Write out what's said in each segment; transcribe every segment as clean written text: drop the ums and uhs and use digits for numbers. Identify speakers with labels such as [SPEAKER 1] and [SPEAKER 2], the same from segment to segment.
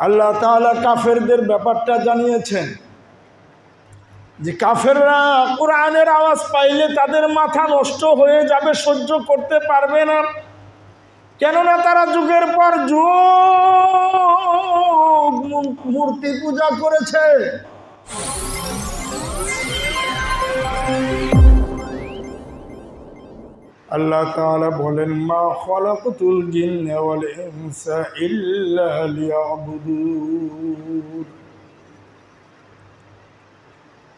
[SPEAKER 1] আল্লাহ তাআলা কাফেরদের ব্যাপারটা জানিয়েছেন যে কাফেররা কোরআনের আওয়াজ পাইলে তাদের মাথা নষ্ট হয়ে যাবে, সহ্য করতে পারবে না। কেননা তারা যুগের পর যুগ মূর্তি পূজা করেছে। আল্লাহ তাআলা বলেন, মা খালাকতুল জিন্না ওয়াল ইনসা ইল্লা লিয়াবুদুন।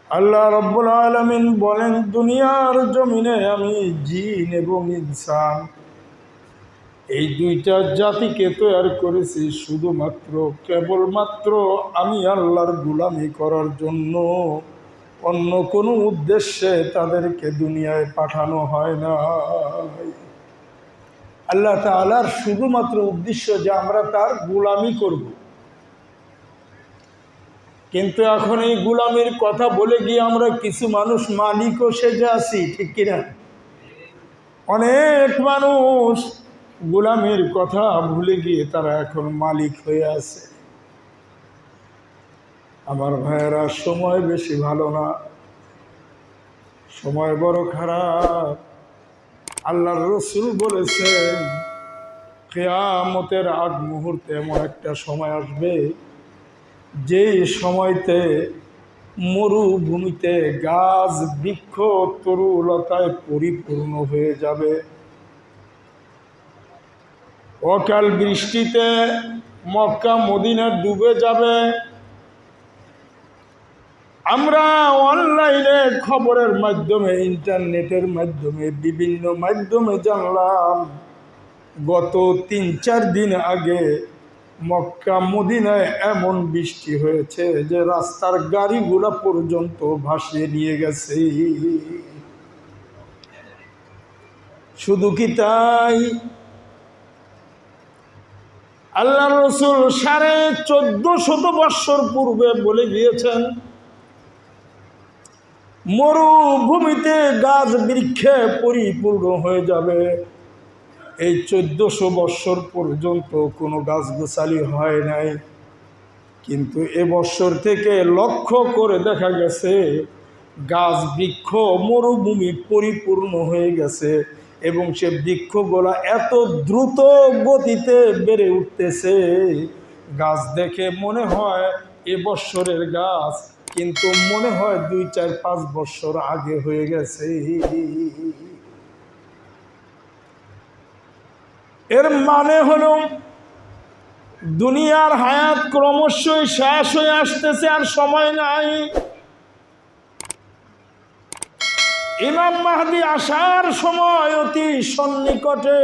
[SPEAKER 1] আল্লাহ রাব্বুল আলামিন বলেন, দুনিয়ার জমিনে আমি জিন এবং ইনসান এই দুইটা জাতিকে তৈরি করেছি শুধুমাত্র কেবলমাত্র আমি আল্লাহর গোলামি করার জন্য। অন্য কোনো উদ্দেশ্যে তাদেরকে দুনিয়ায় পাঠানো হয় না। আল্লাহ তাআলার শুধুমাত্র উদ্দেশ্য যে আমরা তার গোলামি করব। কিন্তু এখন এই গোলামির কথা বলে গিয়ে আমরা কিছু মানুষ মালিকও সেজে আছি, ঠিক কিনা? অনেক মানুষ গোলামির কথা ভুলে গিয়ে তারা এখন মালিক হয়ে আছে। আমার ভাইয়েরা, সময় বেশি ভালো না, সময় বড় খারাপ। আল্লাহর রাসূল বলেছেন, কিয়ামতের আগ মুহূর্তে এমন একটা সময় আসবে যেই সময়তে মরুভূমিতে গাছ বৃক্ষ তরুলতায় পরিপূর্ণ হয়ে যাবে। অকাল বৃষ্টিতে মক্কা মদিনা ডুবে যাবে। আমরা অনলাইনে খবরের মাধ্যমে, ইন্টারনেটের মাধ্যমে, বিভিন্ন মাধ্যমে জানলাম গত 3-4 দিন আগে মক্কা মদিনায় এমন বৃষ্টি হয়েছে যে রাস্তার গাড়িগুলা পর্যন্ত ভাসিয়ে নিয়ে গেছে। শুধু কি তাই, আল্লাহ রাসূল 1450 বৎসর পূর্বে বলে গিয়েছেন, মরুভূমিতে গাছ বৃক্ষে পরিপূর্ণ হয়ে যাবে। এই 1400 বৎসর পর্যন্ত কোনো গাছগাছালি হয় নাই, কিন্তু এবছর থেকে লক্ষ্য করে দেখা গেছে গাছ বৃক্ষ মরুভূমি পরিপূর্ণ হয়ে গেছে এবং সে বৃক্ষগুলা এত দ্রুত গতিতে বেড়ে উঠতেছে, গাছ দেখে মনে হয় এবছরের গাছ, কিন্তু মনে হয় 2-4-5 বছর আগে হয়ে গেছে। এর মানে হলো দুনিয়ার হায়াত ক্রমশই শেষ হয়ে আসতেছে, আর সময় নাই। ইমাম মাহদী আসার সময় অতি সন্নিকটে,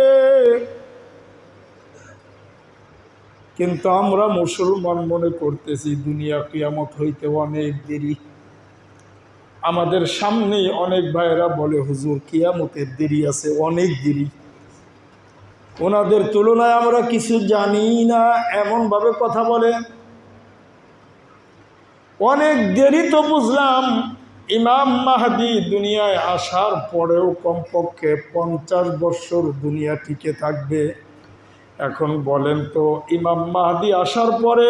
[SPEAKER 1] কিন্তু আমরা মুসলমান মনে করতেছি দুনিয়া কিয়ামত হইতে অনেক দেরি। আমাদের সামনেই অনেক ভাইয়েরা বলে, হুজুর কিয়ামতের দেরি আছে, অনেক দেরি, ওনাদের তুলনায় আমরা কিছু জানি না, এমনভাবে কথা বলে। অনেক দেরি তো বুঝলাম, ইমাম মাহদী দুনিয়ায় আসার পরেও কমপক্ষে 50 বছর দুনিয়া টিকে থাকবে। এখন বলেন তো, ইমাম মাহদী আসার পরে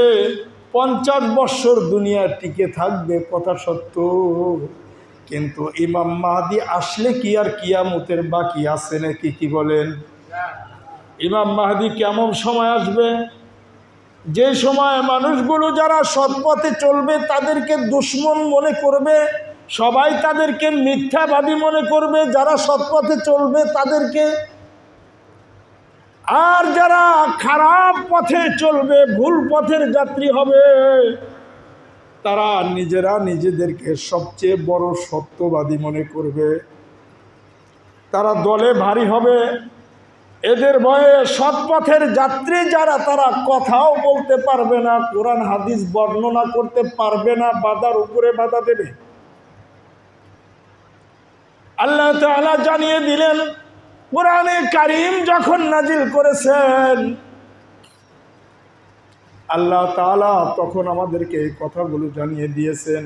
[SPEAKER 1] 50 বছর দুনিয়া টিকে থাকবে, কথা সত্য, কিন্তু ইমাম মাহদী আসলে কি আর কিয়ামতের বাকি আছে নাকি? কি বলেন? ইমাম মাহদী কেমন সময় আসবে? যে সময় মানুষগুলো যারা সৎপথে চলবে তাদেরকে দুশমন মনে করবে, সবাই তাদেরকে মিথ্যাবাদী মনে করবে যারা সৎপথে চলবে তাদেরকে, আর যারা খারাপ পথে চলবে, ভুল পথের যাত্রী হবে, তারা নিজেরা নিজেদেরকে সবচেয়ে বড় সত্যবাদী মনে করবে। তারা দলে ভারী হবে। এদের ভয়ে সৎপথের যাত্রী যারা, তারা কথাও বলতে পারবে না, কোরআন হাদিস বর্ণনা করতে পারবে না, বাধার উপরে বাধা দেবে। আল্লাহ তাআলা জানিয়ে দিলেন, কোরআনে কারীম যখন নাজিল করেছেন আল্লাহ তাআলা তখন আমাদেরকে এই কথাগুলো জানিয়ে দিয়েছেন,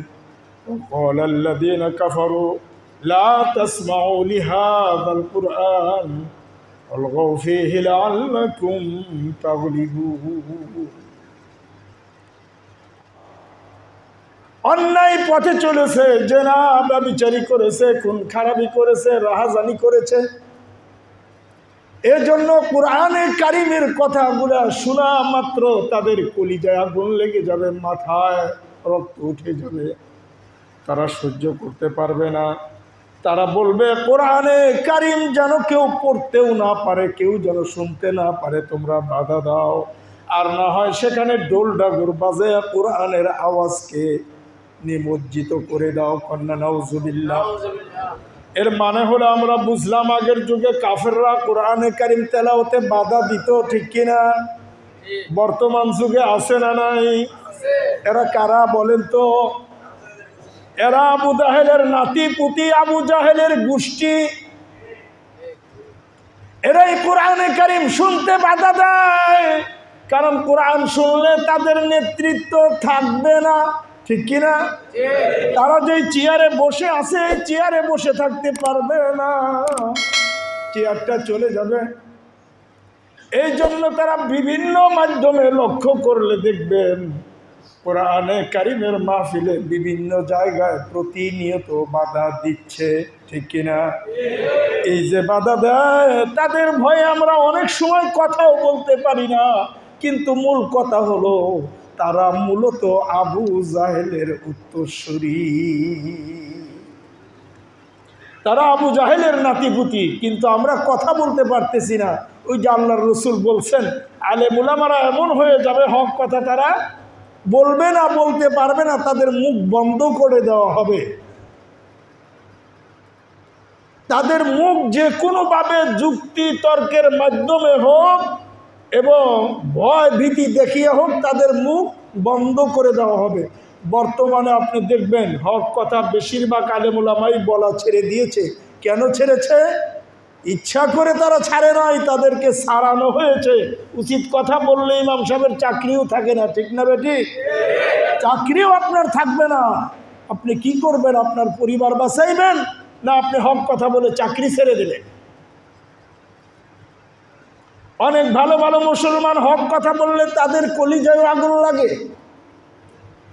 [SPEAKER 1] ক্বালাল্লাযীনা কাফারু লা তাসমাউ লিহাযাল কুরআন ওয়ালগাউ ফীহি লাআল্লাকুম তাগলিবুন। অন্যায় পথে চলেছে, জেনা ব্যভিচারী করেছে, খুন খারাপি করেছে, রাহাজানি করেছে। এজন্য কোরআনে কারিমের কথাগুলা শোনা মাত্র তাদের কলিজায় আগুন লেগে যাবে, মাথায় রক্ত উঠে যাবে, তারা সহ্য করতে পারবে না। তারা বলবে কোরআনে কারিম যেন কেউ পড়তেও না পারে, কেউ যেন শুনতে না পারে, তোমরা বাধা দাও। আর না হয় সেখানে ডোল ডাগুর বাজে কোরআনের আওয়াজকে নিমজ্জিত করে দাও। কন্যা নাউজুবিল্লাহ। এর মানে হলো আমরা বুঝলাম আগের যুগে কাফেররা কোরআনে কারিম তেলাওয়াতে বাধা দিত, ঠিক কিনা? বর্তমান যুগে আছে না নাই? এরা কারা বলেন তো? এরা আবু জাহেলের নাতি পুতি, আবু জাহেলের গোষ্ঠী। এরাই কোরআনে কারিম শুনতে বাধা দেয়, কারণ কোরআন শুনলে তাদের নেতৃত্ব থাকবে না, ঠিক কিনা? তারা যে চেয়ারে বসে আছে, চেয়ারে বসে থাকতে পারবে না, চেয়ারটা চলে যাবে। এই জন্য তারা বিভিন্ন মাধ্যমে লক্ষ্য করলে দেখবেন কোরআনে কারিমের মাহফিলে বিভিন্ন জায়গায় প্রতিনিয়ত বাধা দিচ্ছে, ঠিক কিনা? এই যে বাধা দেয়, তাদের ভয়ে আমরা অনেক সময় কথাও বলতে পারি না। কিন্তু মূল কথা হলো তারা মূলত আবু জাহেলের উত্তরসূরি, তারা আবু জাহেলের নাতিপুতি, কিন্তু আমরা কথা বলতে পারতেছি না। ওই যে আল্লাহর রসুল বলছেন, আলেম উলামারা এমন হয়ে যাবে, হক কথা তারা বলবে না, বলতে পারবে না, তাদের মুখ বন্ধ করে দেওয়া হবে। তাদের মুখ যে কোনোভাবে যুক্তি তর্কের মাধ্যমে হোক এবং ভয় ভীতি দেখিয়ে হোক, তাদের মুখ বন্ধ করে দেওয়া হবে। বর্তমানে আপনি দেখবেন হক কথা বেশিরভাগ আলেম উলামাই বলা ছেড়ে দিয়েছে। কেন ছেড়েছে? ইচ্ছা করে তারা ছাড়ে নাই, তাদেরকে ছাড়ানো হয়েছে। উচিত কথা বললে ইমাম সাহেবের চাকরিও থাকে না, ঠিক না বেটি? চাকরিও আপনার থাকবে না। আপনি কি করবেন? আপনার পরিবার বাঁচাইবেন, না আপনি হক কথা বলে চাকরি ছেড়ে দিলেন? অনেক ভালো ভালো মুসলমান হক কথা বললে তাদের কলিজায় আগুন লাগে।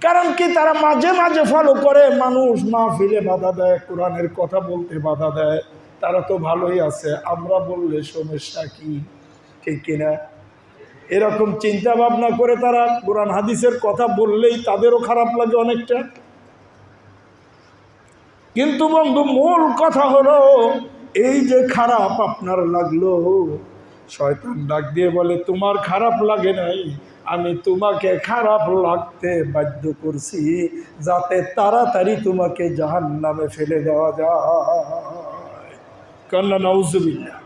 [SPEAKER 1] কারণ কি? তারা মাঝে মাঝে ফলো করে, মানুষ মাহফিলে বাধা দেয়, কোরআনের কথা বলতে বাধা দেয়, তারা তো ভালোই আছে, আমরা বললে সমস্যা কি, ঠিক কিনা? এরকম চিন্তা ভাবনা করে তারা কোরআন হাদিসের কথা বললেই তাদেরও খারাপ লাগে অনেকটা। কিন্তু বন্ধু, মূল কথা হলো এই যে খারাপ আপনার লাগলো, শয়তান ডাক দিয়ে বলে তোমার খারাপ লাগে নাই, আমি তোমাকে খারাপ লাগতে বাধ্য করছি যাতে তাড়াতাড়ি তোমাকে জাহান্নামে ফেলে দেওয়া যায়। কন্যা নাউজুবিল্লাহ।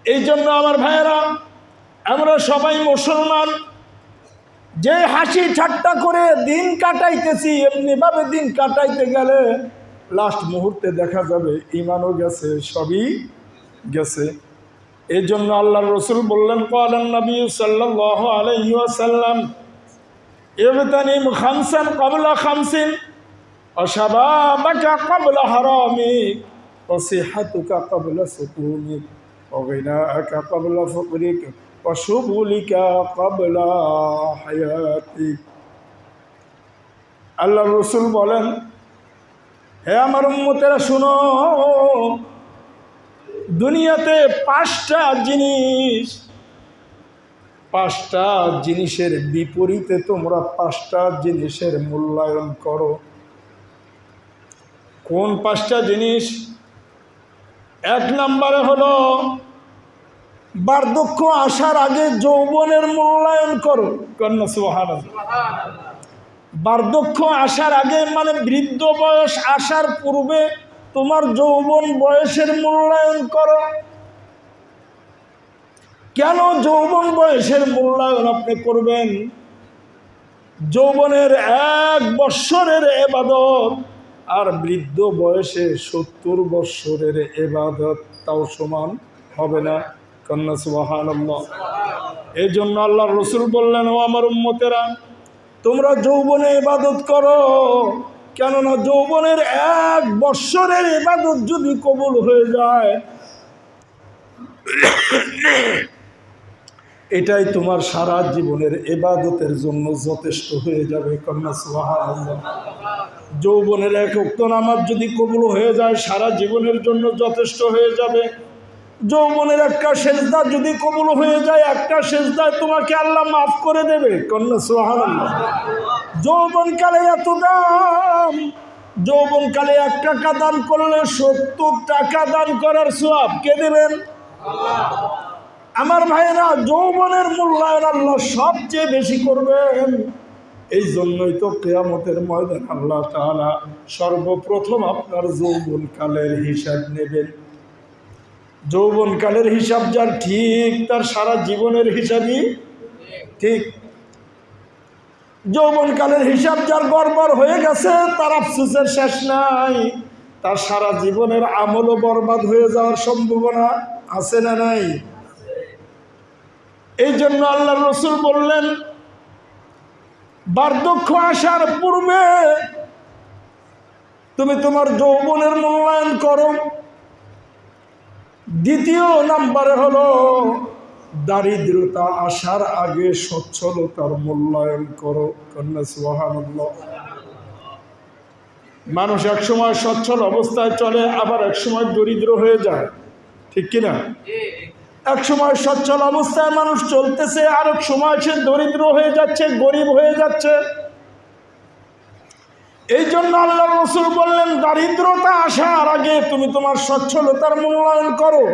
[SPEAKER 1] এই জন্য আমার ভাইয়েরা, আমরা সবাই মুসলমান, যে হাসি ঠাট্টা করে দিন কাটাইতেছি, এমনিভাবে দিন কাটাইতে গেলে লাস্ট মুহূর্তে দেখা যাবে ঈমানও গেছে, সবই গেছে। এই জন্য আল্লাহর রসুল বললেন, ক্বালান নবী সাল্লাল্লাহু আলাইহি ওয়াসাল্লাম, ইবতানিম খামসান ক্বাবলা খামসিন ওয়া শাবাবাকা ক্বাবলা হারামিক ওয়া সিহাতুকা ক্বাবলা সুকুমিক ওয়া গিনাআকা ক্বাবলা ফাকরিক ওয়া শুগুলিকা ক্বাবলা হায়াতিক। আল্লাহর রসুল বলেন, হে আমার উম্মতেরা শুনো, দুনিয়াতে পাঁচটা জিনিসের বিপরীতে তোমরা পাঁচটা জিনিসের মূল্যায়ন করো। কোন পাঁচটা জিনিস? এক নম্বরে হলো বার্ধক্য আসার আগে যৌবনের মূল্যায়ন করো। কন্যা সুবহানাল্লাহ। বার্ধক্য আসার আগে মানে বৃদ্ধ বয়স আসার পূর্বে তোমার যৌবন বয়সের মূল্যায়ন করো। কেন যৌবন বয়সের মূল্যায়ন আপনি করবেন? যৌবনের 1 বৎসরের ইবাদত আর বৃদ্ধ বয়সে 70 বৎসরের ইবাদত তাও সমান হবে না। কন্যা সুবহানাল্লাহ। এই জন্য আল্লাহর রসুল বললেন, ও আমার উম্মতেরা, তোমরা যৌবনে ইবাদত করো, কেননা যৌবনের 1 বৎসরের ইবাদত যদি কবুল হয়ে যায়, এটাই তোমার সারা জীবনের ইবাদতের জন্য যথেষ্ট হয়ে যাবে। কন্যা সুবহানাল্লাহ। যৌবনের এক ওয়াক্ত নামাজ যদি কবুল হয়ে যায় সারা জীবনের জন্য যথেষ্ট হয়ে যাবে। যৌবনের একটা সেজদা যদি কবুল হয়ে যায়, একটা সেজদায় তোমাকে আল্লাহ মাফ করে দেবে। কন্যা সুবহানাল্লাহ। যৌবনকালে এত দাম, যৌবনকালে 1 টাকা দান করলে 70 টাকা দান করার সওয়াব কে দেবেন? আমার ভাইরা, যৌবনের মূল্যায়ন আল্লাহ সবচেয়ে বেশি করবেন। এই জন্যই তো কিয়ামতের ময়দান আল্লাহ তাআলা সর্বপ্রথম আপনার যৌবনকালের হিসাব নেবেন। যৌবনকালের হিসাব যার ঠিক, তার সারা জীবনের হিসাবই ঠিক। যৌবনকালের হিসাব যার গড়বড় হয়ে গেছে, তার আফসোসের শেষ নাই। তার সারা জীবনের আমলও বরবাদ হয়ে যাওয়ার সম্ভাবনা আছে না নাই? এই জন্য আল্লাহর রাসূল বললেন, বার্ধক্য আসার পূর্বে তুমি তোমার যৌবনের মূল্যায়ন করো। দ্বিতীয় নাম্বারে হলো দারিদ্রতা আসার আগে সচ্ছলতার মূল্যায়ন করো। কন্যা সুবহানাল্লাহ। মানুষ এক সময় সচ্ছল অবস্থায় চলে, আবার এক সময় দরিদ্র হয়ে যায়, ঠিক কিনা? এক সময় সচ্ছল অবস্থায় মানুষ চলতেছে, আর এক সময় সে দরিদ্র হয়ে যাচ্ছে, গরিব হয়ে যাচ্ছে। এই জন্য আল্লাহর রাসূল বললেন, দারিদ্রতা আসার আগে তুমি তোমার সচ্ছলতার মূল্যায়ন করো।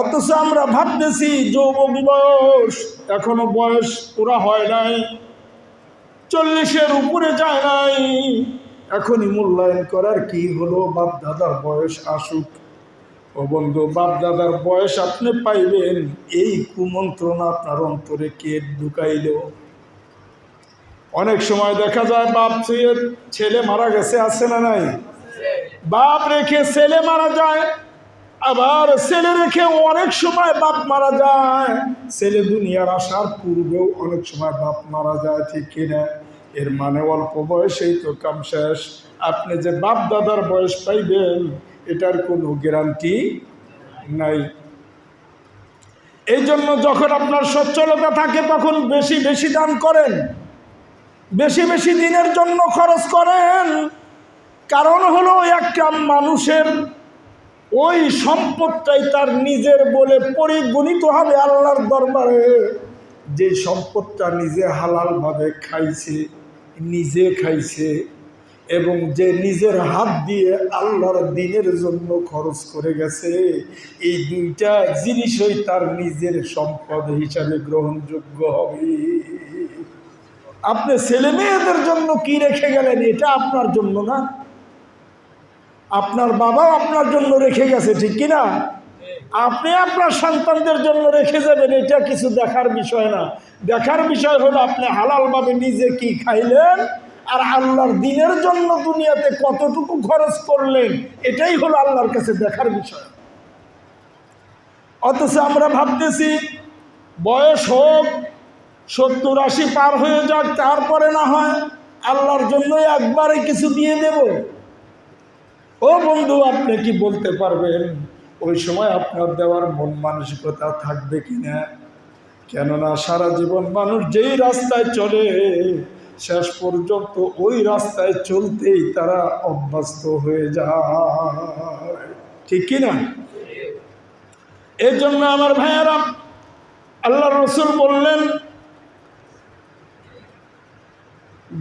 [SPEAKER 1] অথচ আমরা ভাবতেছি যৌবন বয়স, এখনো বয়স পুরা হয় নাই, 40-এর উপরে যায় নাই, এখনই মূল্যায়ন করার কি হলো? বাপ দাদার বয়স আসুক। ও বন্ধু, বাপ দাদার বয়স আপনি পাইবেন, এই কুমন্ত্রণা আপনার অন্তরে কে ঢুকাইল? অনেক সময় দেখা যায় বাপ ছেলে মারা গেছে, আছে না নাই? বাপ রেখে ছেলে মারা যায়, আবার ছেলে রেখে অনেক সময় বাপ মারা যায়। ছেলে দুনিয়ার আসার পূর্বেও অনেক সময় বাপ মারা যায়, ঠিক কিনা? এর মানে অল্প বয়সেই তো কাম শেষ। আপনি যে বাপ দাদার বয়স পাইবেন এটার কোনো গ্যারান্টি নাই। এই জন্য যখন আপনার সচ্ছলতা থাকে তখন বেশি বেশি দান করেন, বেশি বেশি দিনের জন্য খরচ করেন। কারণ হলো একটা মানুষের ওই সম্পদটাই তার নিজের বলে পরিগণিত হবে আল্লাহর দরবারে। যে সম্পদটা নিজে হালালভাবে খাইছে, নিজে খাইছে, এবং যে নিজের হাত দিয়ে আল্লাহর দ্বীনের জন্য খরচ করে গেছে, এই দুইটা জিনিসই তার নিজের সম্পদ হিসাবে গ্রহণযোগ্য হবে। আপনি ছেলে মেয়েদের জন্য কি রেখে গেলেন, এটা আপনার জন্য না, আপনার বাবাও আপনার জন্য রেখে গেছে, ঠিক কিনা? আপনি আপনার সন্তানদের জন্য রেখে যাবেন, এটা কিছু দেখার বিষয় না। দেখার বিষয় হলো আপনি হালালভাবে নিজে কি খাইলেন আর আল্লাহর দ্বীনের জন্য দুনিয়াতে কতটুকু খরচ করলেন, এটাই হলো আল্লাহর কাছে দেখার বিষয়। অথচ আমরা ভাবতেছি বয়স হোক, 70-80 পার হয়ে যাক, তারপরে না হয় আল্লাহর জন্য একবারে কিছু দিয়ে দেব। ও বন্ধু, আপনি কি বলতে পারবেন ওই সময় আপনার দেওয়ার মন মানসিকতা থাকবে কিনা? কেননা সারা জীবন মানুষ যেই রাস্তায় চলে, শেষ পর্যন্ত ওই রাস্তায় চলতেই তারা অভ্যস্ত হয়ে যায়, ঠিক কিনা? এই জন্য আমার ভাইয়েরা, আল্লাহর রাসূল বললেন,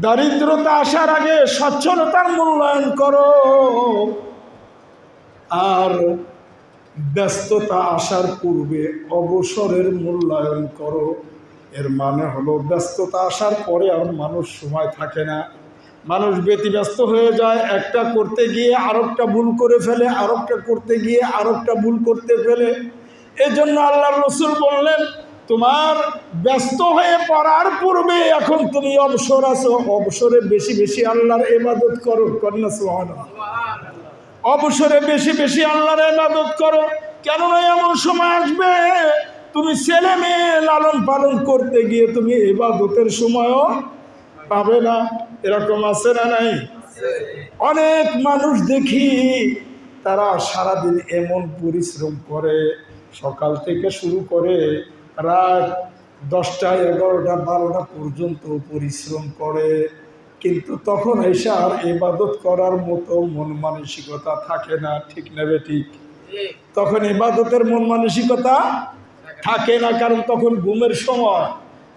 [SPEAKER 1] দারিদ্রতা আসার আগে সচ্ছলতার মূল্যায়ন করো, আর ব্যস্ততা আসার পূর্বে অবসরের মূল্যায়ন করো। এর মানে হলো ব্যস্ততা আসার পরে আর মানুষ সময় থাকে না, মানুষ ব্যতিব্যস্ত হয়ে যায়, একটা করতে গিয়ে আরেকটা ভুল করে ফেলে, আরেকটা করতে গিয়ে আরেকটা ভুল করতে ফেলে। এজন্য আল্লাহর রাসূল বললেন, তোমার ব্যস্ত হয়ে পড়ার পূর্বে এখন তুমি অবসর আছো, অবসরে বেশি বেশি আল্লাহর ইবাদত করো। কন্যা সুবহানাল্লাহ। অবসরে বেশি বেশি আল্লাহর ইবাদত করো, কেননা এমন সময় আসবে তুমি ছেলে মেয়ে লালন পালন করতে গিয়ে তুমি ইবাদতের সময়ও পাবে না। এরকম আছে না নাই? অনেক মানুষ দেখি তারা সারাদিন এমন পরিশ্রম করে, সকাল থেকে শুরু করে রাত 10টা 11টা 12টা পর্যন্ত পরিশ্রম করে, কিন্তু তখন এসে আর ইবাদত করার মতো মন মানসিকতা থাকে না। ঠিক না ঠিক? তখন ইবাদতের মন মানসিকতা থাকে না, কারণ তখন ঘুমের সময়।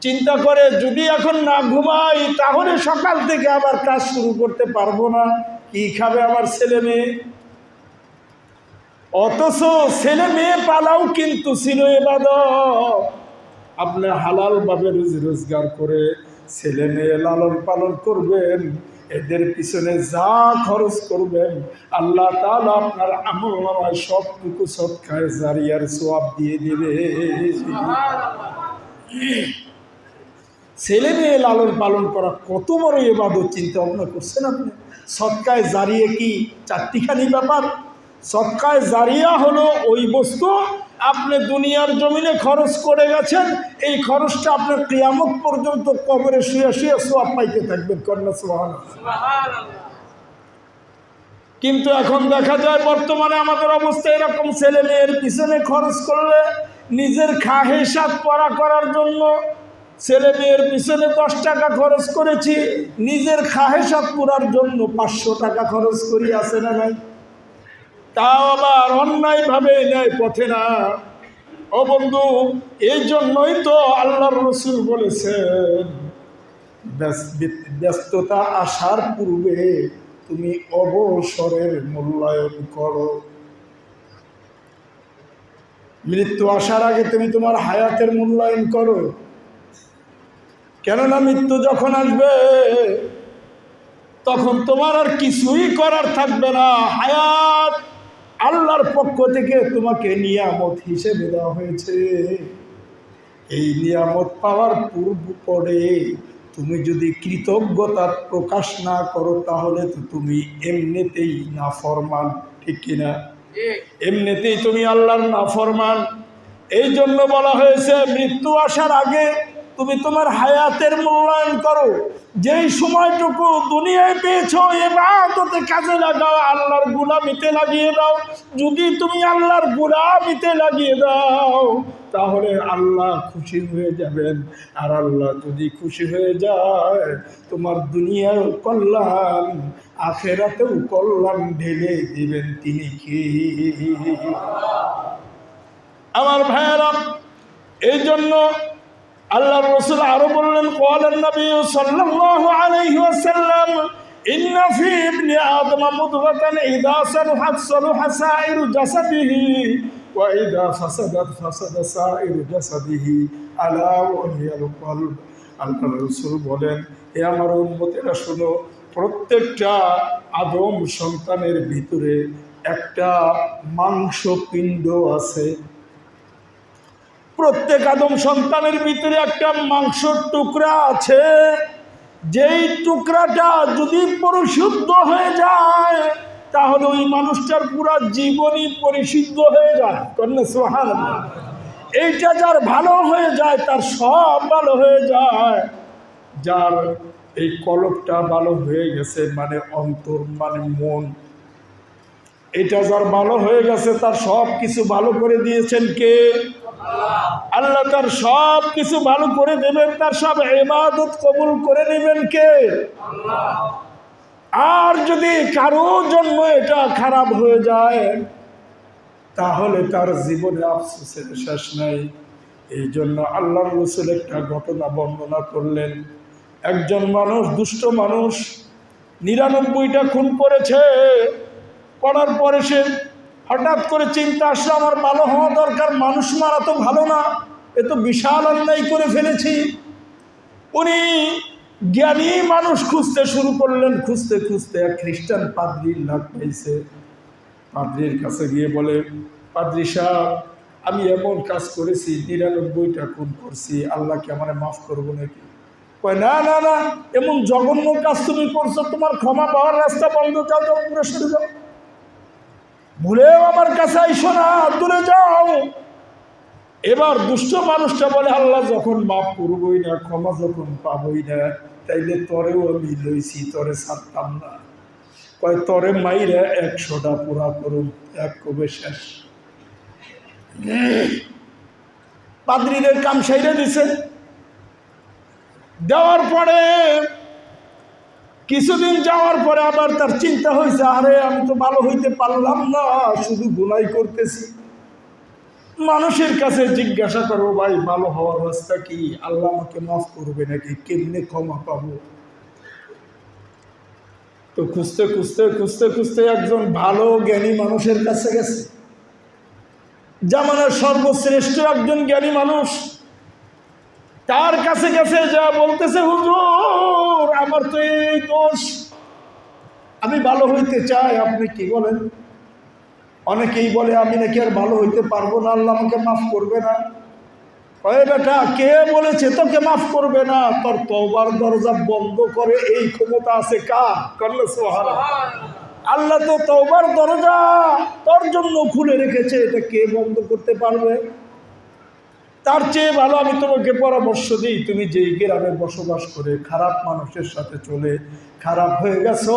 [SPEAKER 1] চিন্তা করে যদি এখন না ঘুমাই তাহলে সকাল থেকে আবার কাজ শুরু করতে পারবো না, কি খাবে আমার ছেলে মেয়ে। অথচ ছেলে মেয়ে পালাও কিন্তু ছিল ইবাদত। আপনি হালাল ভাবে রুজি রোজগার করে ছেলে মেয়ে লালন পালন করবেন, এদের পিছনে যা খরচ করবেন আল্লাহ তাআলা আপনার আমলনামায় সবটুকু সদকায়ে জারিয়ার সওয়াব দিয়ে দিবে। ছেলে মেয়ে লালন পালন করা কত বড় ইবাদত, চিন্তা ভাবনা করছেন আপনি? সদকায়ে জারিয়া কি চারটিখানি ব্যাপার? সদকায়ে জারিয়া হলো ওই বস্তু আপনি দুনিয়ার জমিনে খরচ করে গেছেন, এই খরচটা আপনার কিয়ামত পর্যন্ত কবরে শুয়ে শুয়ে সওয়াব পাইতে থাকবেন। কন্যা সুবহানাল্লাহ। কিন্তু এখন দেখা যায় বর্তমানে আমাদের অবস্থা এরকম, ছেলে মেয়ের পিছনে খরচ করলে নিজের খাহেসাত পড়া করার জন্য ছেলে মেয়ের পিছনে 10 টাকা খরচ করেছি, নিজের খাহেসাত পুরার জন্য 500 টাকা খরচ করি, আছে না নাই? তাও আবার অন্যায় ভাবে ন্যায় পথে না। ও বন্ধু, এই জন্যই তো আল্লাহর রাসূল বলেছেন ব্যস্ততা আসার পূর্বে তুমি অবসরের মূল্যায়ন করো। মৃত্যু আসার আগে তুমি তোমার হায়াতের মূল্যায়ন করো, কেননা মৃত্যু যখন আসবে তখন তোমার আর কিছুই করার থাকবে না। হায়াত আল্লাহর পক্ষ থেকে তোমাকে নিয়ামত হিসেবে দেওয়া হয়েছে। এই নিয়ামত পাওয়ার পরে তুমি যদি কৃতজ্ঞতা প্রকাশ না করো তাহলে তো তুমি এমনিতেই নাফরমান। ঠিক কিনা? এমনিতেই তুমি আল্লাহর নাফরমান। এই জন্য বলা হয়েছে মৃত্যু আসার আগে তুমি তোমার হায়াতের মূল্যায়ন করো। যেই সময়টুকু দুনিয়ায় পেয়েছো ইবাদতে কাজে লাগাও, আল্লাহর গোলামিতে লাগিয়ে দাও। যদি তুমি আল্লাহর গোলামিতে লাগিয়ে দাও তাহলে আল্লাহ খুশি হয়ে যাবেন, আর আল্লাহ যদি খুশি হয়ে যায় তোমার দুনিয়ার কল্যাণ আখিরাতেও কল্যাণ ঢেলে দিবেন তিনি কি? আমার ভাইয়েরা, এই জন্য আল্লাহর রাসূল আরো বললেন, ক্বালান নবী সাল্লাল্লাহু আলাইহি ওয়াসাল্লাম ইন্না ফি ইবনি আদম মুদগাতান ইযা সালুহাত সালুহা সাইরু জাসাদিহি ওয়া ইযা ফাসাদাত ফাসাদা সাইরু জাসাদিহি আলা ওয়া হিয়াল কলব। আল্লাহর রাসূল বলেন, হে আমার উম্মতেরা শোনো, প্রত্যেকটা আদম সন্তানের ভিতরে একটা মাংসপিণ্ড আছে। প্রত্যেক আদম সন্তানের ভিতরে একটা মাংসর টুকরা আছে। যেই টুকরাটা যদি পরিশুদ্ধ হয়ে যায় তাহলে ওই মানুষটার পুরো জীবনই পরিশুদ্ধ হয়ে যায়। কন্যা সুবহানাল্লাহ। এইটা যার ভালো হয়ে যায় তার সব ভালো হয়ে যায়। যার এই কলবটা ভালো হয়ে গেছে মানে অন্তর মানে মন, এটা যার ভালো হয়ে গেছে তার সব কিছু ভালো করে দিয়েছেন কে? আল্লাহ। তার সব কিছু ভালো করে দেবেন, তার সব ইবাদত কবুল করে নেবেন কে? আল্লাহ। আর যদি কারো জন্য এটা খারাপ হয়ে যায় তাহলে তার জীবনে আফসোসের শেষ নাই। এই জন্য আল্লাহর রাসূল একটা ঘটনা বর্ণনা করলেন। একজন মানুষ, দুষ্ট মানুষ, 99টা খুন করেছে। করার পরে সে হঠাৎ করে চিন্তা আসলো আমার ভালো হওয়া দরকার, মানুষ মারা তো ভালো না, এ তো বিশাল অন্যায় করে ফেলেছি। উনি জ্ঞানী মানুষ খুঁজতে শুরু করলেন। খুঁজতে খুঁজতে এক খ্রিস্টান পাদ্রির লাভ পাইছে। পাদ্রির কাছে গিয়ে বলে, পাদ্রি সাহেব, আমি এমন কাজ করেছি, 99টা খুন করছি, আল্লাহকে আমার মাফ করবো নাকি? কয়, না না না, এমন জঘন্য কাজ তুমি করছো, তোমার ক্ষমা পাওয়ার রাস্তা বন্ধ, যাও যাও, পুরো সরে যাও, ভুলেও আমার কাছে আইসো না, দূরে যাও। এবার দুষ্ট মানুষটা বলে, আল্লাহ যখন মাফ করবই না, ক্ষমা যখন পাবই না, তাইলে তরেও আমি লইছি, তরে ছাড়তাম না। কয়, তরে মাইরা 100টা পুরা করুন, এক কবে শেষ। পাদ্রীদের কাম সাইরে দিছে। দেওয়ার পরে কিছুদিন যাওয়ার পরে আবার তার চিন্তা হয়েছে, আরে আমি তো ভালো হইতে পারলাম না, শুধু গুনাই করতেছি। মানুষের কাছে জিজ্ঞাসা করো, ভাই ভালো হওয়ার রাস্তা কি? আল্লাহ আমাকে মাফ করবে নাকি? কেমনে ক্ষমা পাবো? তো খুঁজতে খুঁজতে খুঁজতে খুঁজতে একজন ভালো জ্ঞানী মানুষের কাছে গেছে, জামানার সর্বশ্রেষ্ঠ একজন জ্ঞানী মানুষ। তার কাছে গেছে, যা বলতেছে, হুজুর আমার তো এই দোষ, আমি ভালো হইতে চাই, আপনি কি বলেন? অনেকেই বলে আমি নাকি আর ভালো হইতে পারবো না, আল্লাহ আমাকে মাফ করবে না। ওই বেটা, কে বলেছে তোকে মাফ করবে না? তোর তওবার দরজা বন্ধ করে এই ক্ষমতা আছে কার? করলে সুবহানাল্লাহ। আল্লাহ তো তওবার দরজা তোর জন্য খুলে রেখেছে, এটা কে বন্ধ করতে পারবে? তার চেয়ে ভালো আমি তোমাকে পরামর্শ দিই, তুমি যেই গ্রামে বসবাস করে খারাপ মানুষের সাথে চলে খারাপ হয়ে গেছো,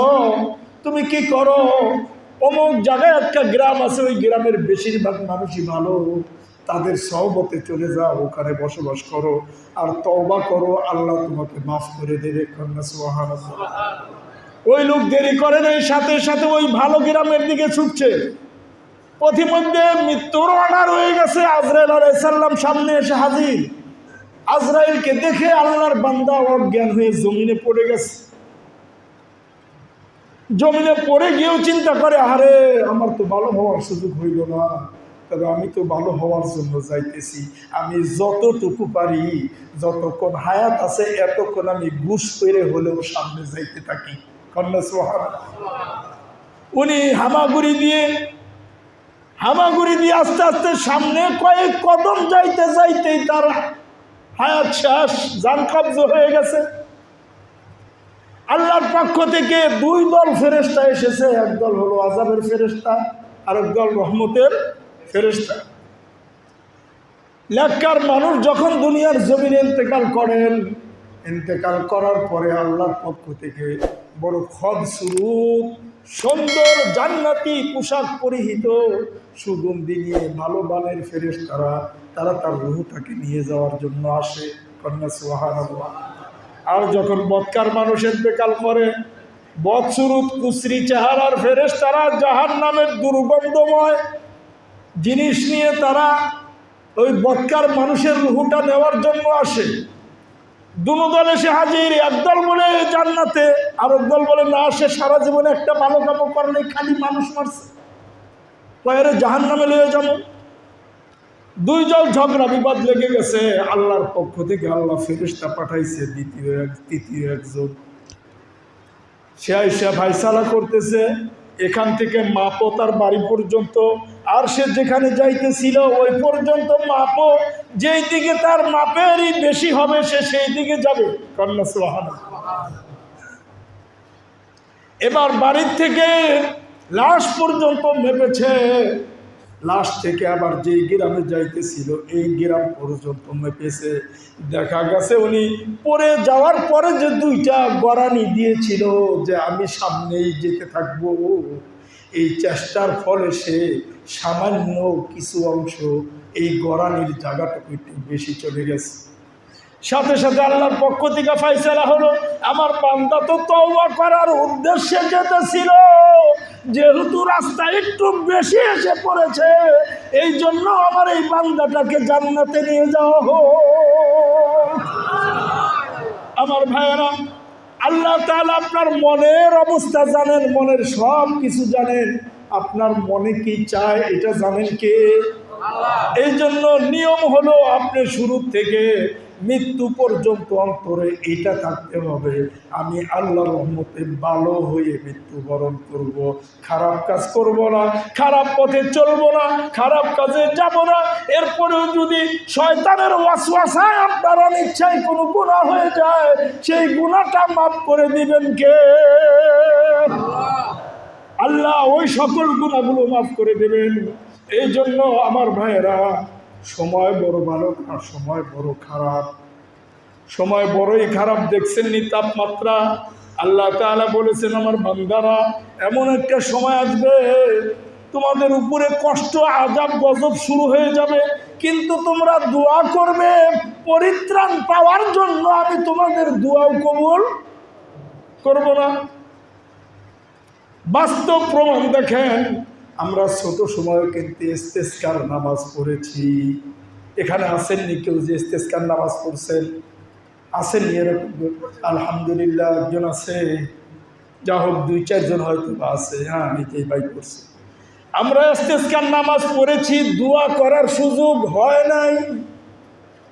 [SPEAKER 1] তুমি কি করো, অমুক জায়গায় একটা গ্রাম আছে, ওই গ্রামের বেশিরভাগ মানুষই ভালো, তাদের সহবতে চলে যাও, ওখানে বসবাস করো আর তওবা করো, আল্লাহ তোমাকে মাফ করে দেবে। সুবহানাল্লাহ। ওই লোক দেরি করে নাই, সাথে সাথে ওই ভালো গ্রামের দিকে ছুটছে। পথিমধ্যে মৃত্যুর অর্ডার হয়ে গেছে, আজরাইল আলাইহিস সালাম সামনে এসে হাজির। আজরাইলকে দেখে আল্লাহর বান্দা অজ্ঞান হয়ে জমিনে পড়ে গেছে। জমিনে পড়ে গিয়েও চিন্তা করে, আরে আমার তো ভালো হওয়ার সুযোগ হইল না, তবে আমি তো ভালো হওয়ার জন্য যাইতেছি, আমি যতটুকু পারি, যতক্ষণ হায়াত আছে এতক্ষণ আমি ঘুষ পেরে হলেও সামনে যাইতে থাকি। কন্যা সুবহানাল্লাহ। উনি হামাগুড়ি দিয়ে আস্তে আস্তে সামনে কয়েক কদম যাইতে যাইতেই তার হায়াত শেষ, জান কবজ হয়ে গেছে। আল্লাহর পক্ষ থেকে দুই দল ফেরেশতা এসেছে, একদল হলো আযাবের ফেরেশতা, আরেক দল রহমতের ফেরেশতা। নেককার মানুষ যখন দুনিয়ার জমিনে ইন্তেকাল করেন, ইন্তেকাল করার পরে আল্লাহর পক্ষ থেকে বড় খুবসুরত সুন্দর জান্নাতি পোশাক পরিহিত সুগন্ধি নিয়ে ভালো বানের ফেরেশতারা তারা তার রূহটাকে নিয়ে যাওয়ার জন্য আসে। কন্যা সুবহানাল্লাহ। আর যখন বদকার মানুষ ইন্তেকাল করে, বদসুরত কুসরি চেহারার ফেরেশতারা জাহান্নামের দুর্গন্ধময় জিনিস নিয়ে তারা ওই বদকার মানুষের রূহটা নেওয়ার জন্য আসে। দুনো দল এসে হাজির, একদল বলে জান্নাতে, আর একদল বলে না, সে সারা জীবনে একটা ভালো কাম করে নাই, খালি মানুষ মারছে, পরে জাহান্নামে লয়ে যাবো। দুই দল ঝগড়া বিবাদ লেগে গেছে। আল্লাহর পক্ষ থেকে আল্লাহ ফেরেশতা পাঠাইছে তৃতীয় একজন, সে আইসা ফায়সালা করতেছে, এখান থেকে মাপো তার বাড়ি পর্যন্ত, আর সে যেখানে যাইতেছিল ওই পর্যন্ত মাপো, যেই দিকে তার মাপেরই বেশি হবে সে সেই দিকে যাবে। কন্যা সুবহানাল্লাহ। এবার বাড়ির থেকে লাশ পর্যন্ত মেপেছে, লাশ থেকে আবার যেই গ্রামে যাইতেছিল এই গ্রাম পর্যন্ত মেপেছে। দেখা গেছে উনি পরে যাওয়ার পরে যে দুইটা গড়ানি দিয়েছিল যে আমি সামনেই যেতে থাকবো, এই চেষ্টার ফলে সে সামান্য কিছু অংশ এই গড়ানির জায়গাটুকু একটু বেশি চলে গেছে। সাথে সাথে আল্লাহর পক্ষ থেকে ফায়সালা হলো, আমার বান্দা তো তওবা করার উদ্দেশ্যে যেতেছিল, যেহেতু রাস্তা একটু বেশি এসে পড়েছে, এই জন্য আমার এই বান্দাটাকে জান্নাতে নিয়ে যাওয়া হোক। আমার ভাইয়েরা, আল্লাহ তাআলা আপনার মনের অবস্থা জানেন, মনের সব কিছু জানেন, আপনার মনে কি চায় এটা জানেন কে? এই জন্য নিয়ম হলো আপনি শুরু থেকে মৃত্যু পর্যন্ত অন্তরে এটা থাকতে হবে, আমি আল্লাহর রহমতে ভালো হয়ে মৃত্যুবরণ করব, খারাপ কাজ করব না, খারাপ পথে চলবো না, খারাপ কাজে যাব না। এরপরেও যদি শয়তানের ওয়াসওয়াসায় আপনার অনিচ্ছায় কোনো গুনাহ হয়ে যায়, সেই গুনাহটা মাফ করে দিবেন কে? আল্লাহ ওই সকল গুনাহগুলো মাফ করে দেবেন। এই জন্য আমার ভাইয়েরা, সময় বড় ভালো না, সময় বড় খারাপ, সময় বড়ই খারাপ। দেখছেন নি তাপমাত্রা? আল্লাহ তাআলা বলেছেন, আমার বান্দারা এমন একটা সময় আসবে তোমাদের উপরে কষ্ট, আযাব, গজব শুরু হয়ে যাবে, কিন্তু তোমরা দোয়া করবে পরিত্রাণ পাওয়ার জন্য, আমি তোমাদের দোয়াও কবুল করব না। বাস্তব প্রমাণ দেখেন, আমরা ছোট সময় কিন্তু ইস্তেসকার নামাজ পড়েছি। এখানে আসেননি কেউ যে ইস্তেসকার নামাজ পড়ছেন? আসেননি এরকম? আলহামদুলিল্লাহ একজন আছে, যা হোক 2-4 জন হয়তো আছে। হ্যাঁ, এটাই বাই করছে। আমরা ইস্তেসকার নামাজ পড়েছি, দোয়া করার সুযোগ হয় নাই।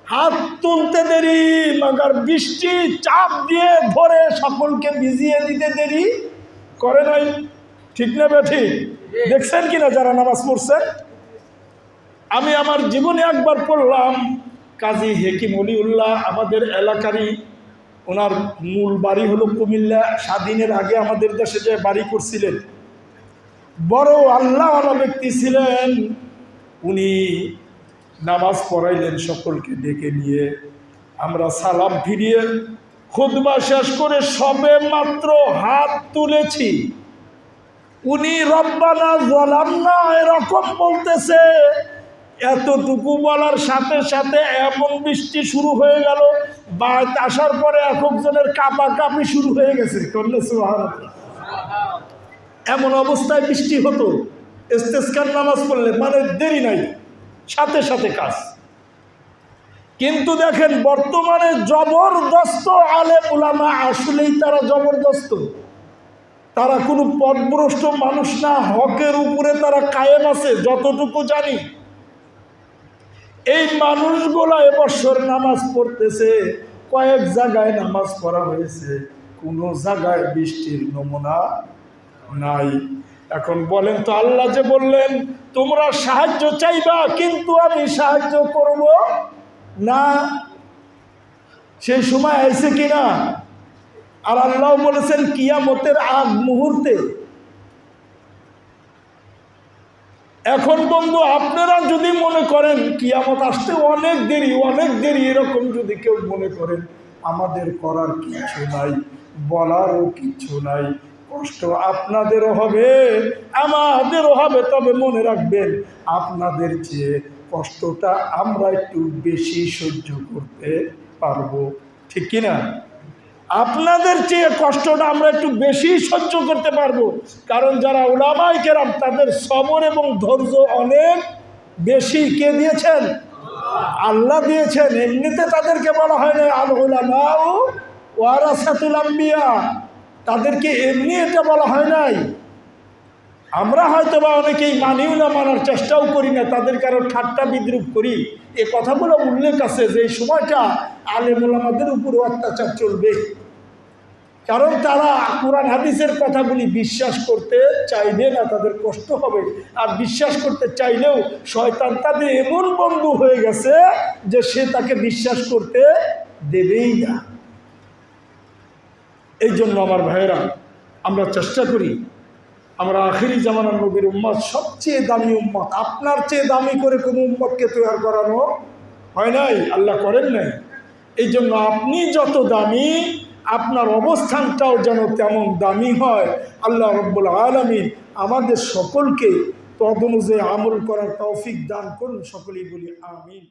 [SPEAKER 1] হাত তুলতে দেরি, মাগার বৃষ্টি চাপ দিয়ে ধরে সকলকে ভিজিয়ে দিতে দেরি করে নাই। ঠিক না বেঠিক? দেখছেন কিনা যারা নামাজ পড়ছেন? আমি আমার জীবনে একবার পড়লাম, কাজী হেকিম অলিউল্লাহ আমাদের এলাকারই, ওনার মূল বাড়ি হলো কুমিল্লা। স্বাধীনের আগে আমাদের দেশে যে বাড়ি করছিলেন, বড় আল্লাহওয়ালা ব্যক্তি ছিলেন। উনি নামাজ পড়াইলেন সকলকে ডেকে নিয়ে। আমরা সালাম ফিরিয়ে খুতবা শেষ করে সবে মাত্র হাত তুলেছি, উনি রব্বানা যালামনা এরকম বলতেছে। এতটুকু বলার সাথে সাথে এমন বৃষ্টি শুরু হয়ে গেল, বাড়িতে আসার পরে একজনের কাঁপাকাঁপি শুরু হয়ে গেছে। করলে সুবহানাল্লাহ। এমন অবস্থায় বৃষ্টি হতো ইস্তেসকার নামাজ পড়লে, মানে দেরি নাই, সাথে সাথে কাজ। কিন্তু দেখেন বর্তমানে জবরদস্ত আলেম উলামা, আসলেই তারা জবরদস্ত। তারা কোনো পথভ্রষ্ট মানুষ না, হকের উপরে তারা কায়েম আছে যতটুকু জানি। এই মানুষগুলা এবছর নামাজ পড়তেছে, কয়েক জায়গায় নামাজ পড়া হয়েছে, কোনো জায়গায় বৃষ্টির নমুনা নাই। এখন বলেন তো, আল্লাহ যে বললেন তোমরা সাহায্য চাইবা কিন্তু আমি সাহায্য করব না, সেই সময় আইছে কিনা? আর আল্লাহ বলেছেন কিয়ামতের আগ মুহূর্তে। এখন বন্ধু, আপনারা যদি মনে করেন কিয়ামত আসতে অনেক দেরি, এরকম যদি কেউ মনে করেন, আমাদের করার কিছু নাই, বলারও কিছু নাই। কষ্ট আপনাদেরও হবে, আমাদেরও হবে। তবে মনে রাখবেন, আপনাদের চেয়ে কষ্টটা আমরা একটু বেশি সহ্য করতে পারবো। ঠিক কিনা? আপনাদের চেয়ে কষ্টটা আমরা একটু বেশি সহ্য করতে পারবো, কারণ যারা উলামায়ে কেরাম তাদের সবর এবং ধৈর্য অনেক বেশি। কে দিয়েছেন? আল্লাহ দিয়েছেন। এমনিতে তাদেরকে বলা হয় না আল উলামা ওয়ারাসাতুল আম্বিয়া, তাদেরকে এমনি এটা বলা হয় নাই। আমরা হয়তো বা অনেকেই মানিও না, মানার চেষ্টাও করি না, তাদের কারো ঠাট্টা বিদ্রুপ করি। এ কথাগুলো উল্লেখ আছে যে এই সময়টা আলেম ওলামাদের উপর অত্যাচার চলবে, কারণ তারা কোরআন হাদিসের কথাগুলি বিশ্বাস করতে চাইবে না, তাদের কষ্ট হবে। আর বিশ্বাস করতে চাইলেও শয়তান তাদের এমন বন্ধু হয়ে গেছে যে সে তাকে বিশ্বাস করতে দেবেই না। এই জন্য আমার ভাইয়েরা, আমরা চেষ্টা করি, আমরা আখিরি জামানার নবীর উম্মত, সবচেয়ে দামি উম্মত। আপনার চেয়ে দামি করে কোনো উম্মতকে তৈরি করানো হয় নাই, আল্লাহ করেন নাই। এই জন্য আপনি যত দামি, আপনার অবস্থানটাও যেন তেমন দামি হয়। আল্লাহ রাব্বুল আলামিন আমাদের সকলকে তদ অনুযায়ী আমল করার তৌফিক দান করুন। সকলেই বলি আমিন।